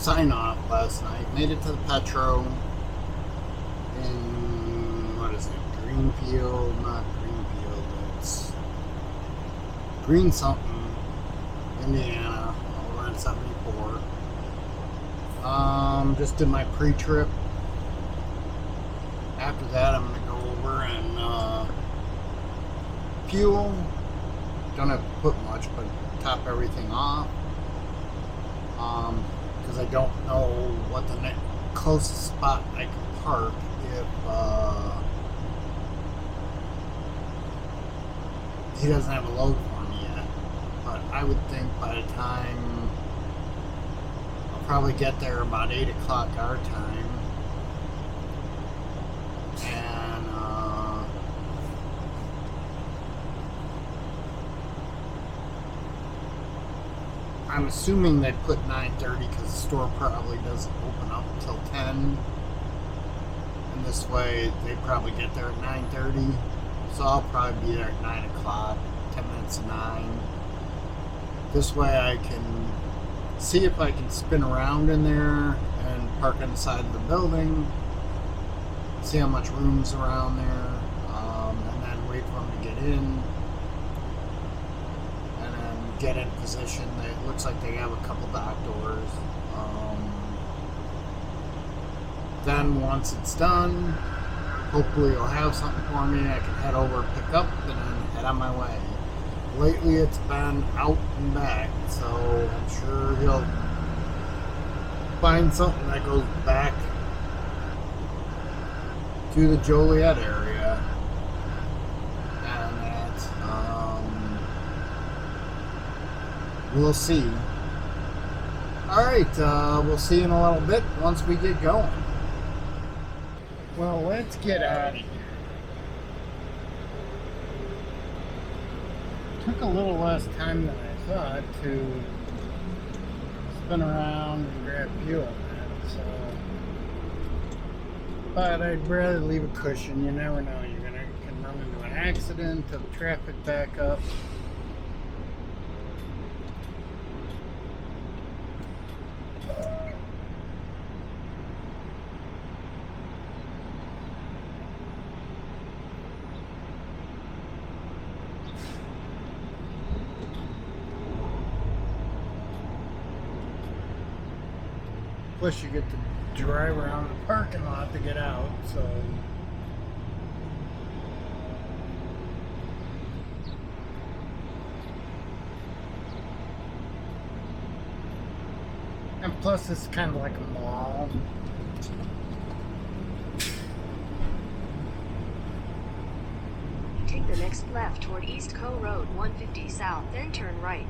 sign off last night. Made it to the Petro in, what is it, Greenfield, not Greenfield, it's Green something, Indiana, over in 74. Just did my pre-trip. After that, I'm going to go over and fuel. Don't have to put much, but top everything off. Because I don't know what the closest spot I can park if he doesn't have a load for me yet. But I would think by the time I'll probably get there about 8 o'clock our time. And I'm assuming they put 9:30 because the store probably doesn't open up until 10. And this way they probably get there at 9:30. So I'll probably be there at 9 o'clock, 10 minutes to 9. This way I can see if I can spin around in there and park on the side of the building. See how much room's around there. And then wait for them to get in. Get in position. It looks like they have a couple dock doors. Then once it's done, hopefully it'll have something for me. I can head over, pick up, and then head on my way. Lately it's been out and back, so I'm sure he'll find something that goes back to the Joliet area. We'll see. Alright, we'll see in a little bit once we get going. Well, let's get out of here. Took a little less time than I thought to spin around and grab fuel, man, so. But I'd rather leave a cushion. You never know. You can run into an accident, till the traffic back up. Plus you get to drive around the parking lot to get out, so. And plus it's kind of like a mall. Take the next left toward East Co Road 150 South, then turn right.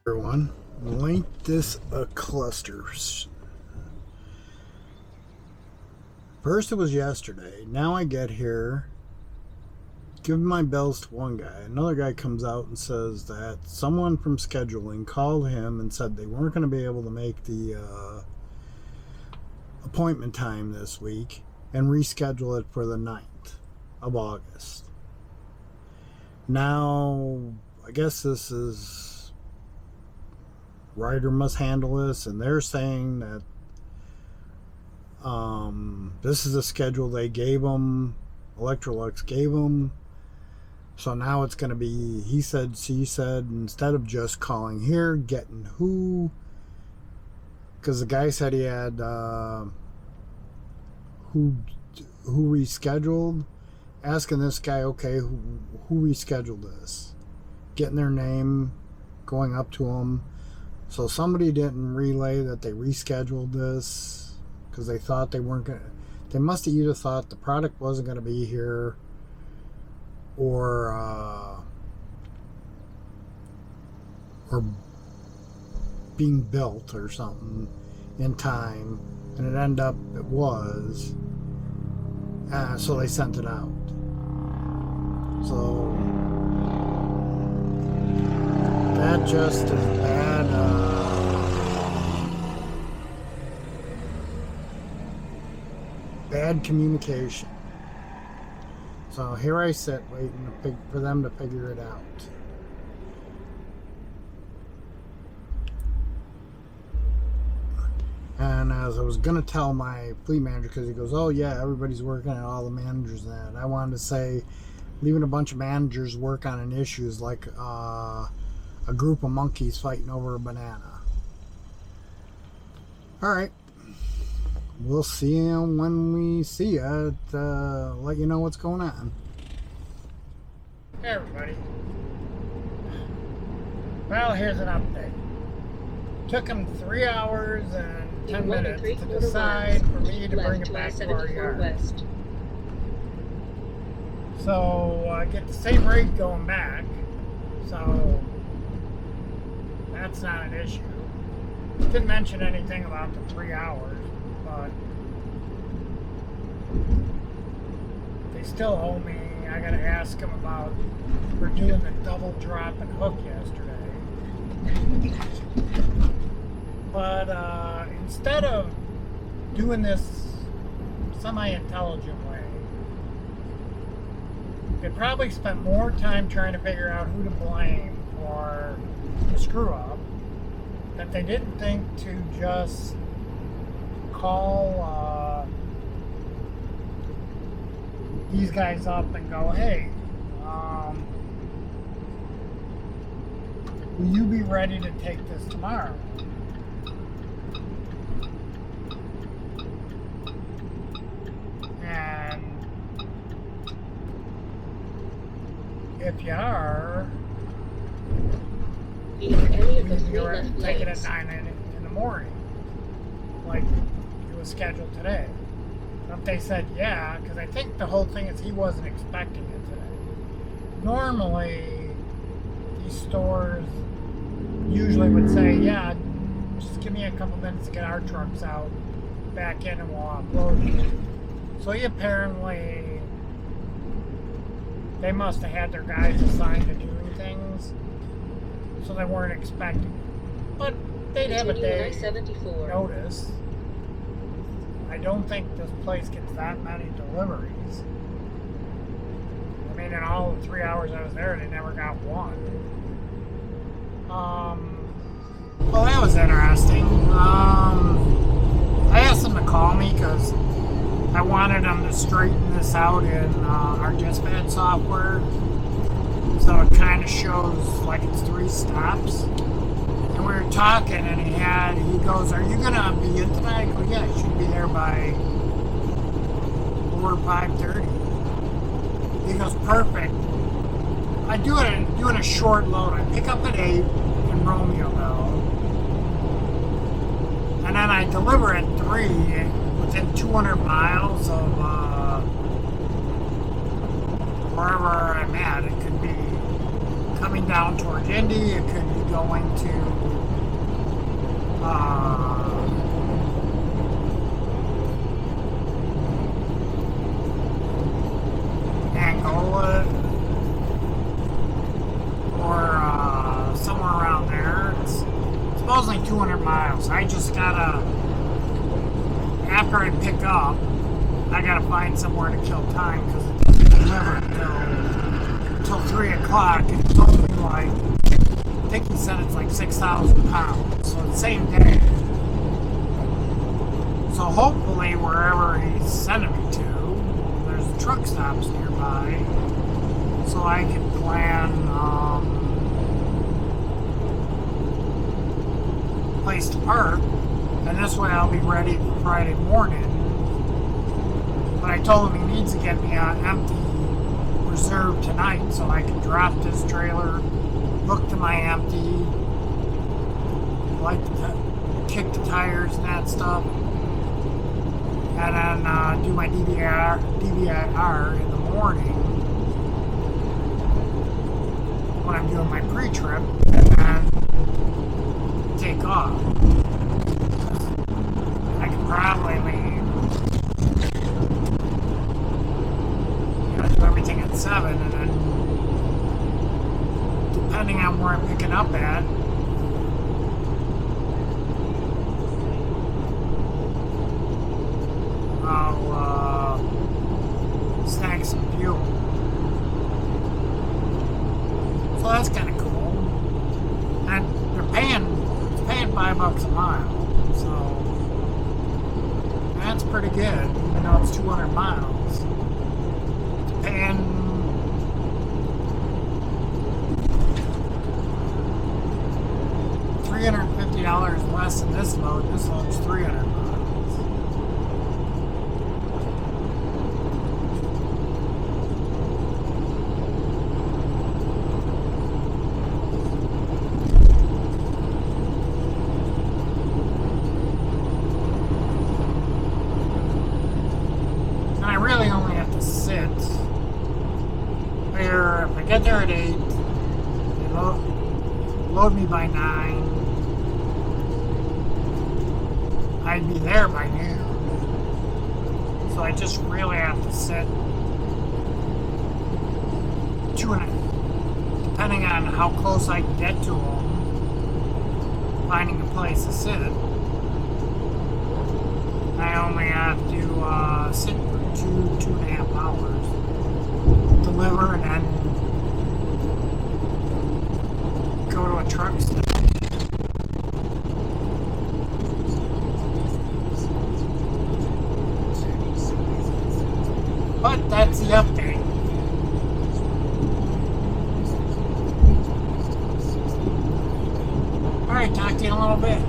Everyone, ain't this a cluster? First it was yesterday. Now I get here give my bells to one guy. Another guy comes out and says that someone from scheduling called him and said they weren't going to be able to make the appointment time this week and reschedule it for the 9th of August. Now, I guess this is Ryder must handle this, and they're saying that this is a schedule they gave them, Electrolux gave them. So now it's going to be he said, she said, instead of just calling here, getting who, because the guy said he had who rescheduled, asking this guy, okay, who rescheduled this, getting their name, going up to them. So somebody didn't relay that they rescheduled this because they thought they weren't going to, they must have either thought the product wasn't going to be here or being built or something in time, and it ended up it was, so they sent it out. So that just is bad communication. So here I sit waiting for them to figure it out. And as I was going to tell my fleet manager, because he goes, oh yeah, everybody's working on all the managers and that. I wanted to say, leaving a bunch of managers work on an issue is like a group of monkeys fighting over a banana. Alright. We'll see you when we see you to let you know what's going on. Hey everybody. Well, here's an update. Took them 3 hours and 10 minutes to decide for me to bring it back to our yard. West. So I get the same rate going back, so that's not an issue. Didn't mention anything about the 3 hours, but they still owe me. I gotta ask them about, we're doing the double drop and hook yesterday. But instead of doing this semi-intelligent way, they probably spent more time trying to figure out who to blame for the screw up that they didn't think to just call these guys up and go, hey, will you be ready to take this tomorrow? And if you are, you're taking it 9 in the morning, like it was scheduled today. If they said yeah, because I think the whole thing is he wasn't expecting it today. Normally, these stores usually would say, yeah, just give me a couple minutes to get our trucks out, back in, and we'll upload you. So he apparently, they must have had their guys assigned to doing things, so they weren't expecting it. But they'd have a day notice. I don't think this place gets that many deliveries. I mean, in all the 3 hours I was there, they never got one. Well, that was interesting. I asked them to call me because I wanted them to straighten this out in our dispatch software. So it kind of shows like it's 3 stops. And we were talking, and he goes, are you going to be in tonight? I go, yeah, I should be there by 4 or 5:30. He goes, perfect. I do it doing a short load. I pick up at 8 in Romeoville. And then I deliver at 3 within 200 miles of wherever I'm at. It could be coming down towards Indy. It could be going to Angola. miles. I just gotta, after I pick up, I gotta find somewhere to kill time because it doesn't deliver till 3 o'clock. And it's only like, I think he said it's like 6,000 pounds. So the same day. So hopefully wherever he's sending me to, there's truck stops nearby. So I can plan place to park. And this way I'll be ready for Friday morning. But I told him he needs to get me an empty reserve tonight so I can drop this trailer, hook to my empty, kick the tires and that stuff, and then do my DVR in the morning when I'm doing my pre-trip, and then take off. I could probably leave, do everything at 7, and then depending on where I'm picking up at, I'll snag some fuel. So that's kind of cool. And they're paying $5 a mile, so that's pretty good. Even though it's 200 miles, it's paying $350 less than this load. This load's 300 miles. And I really only have to sit there. If I get there at 8, they load me by 9. I'd be there by noon. So I just really have to sit 2.5, depending on how close I can get to them, finding a place to sit. I only have to sit for 2.5 hours, deliver, and then go to a truck stop. But that's the update. Alright, talk to you in a little bit.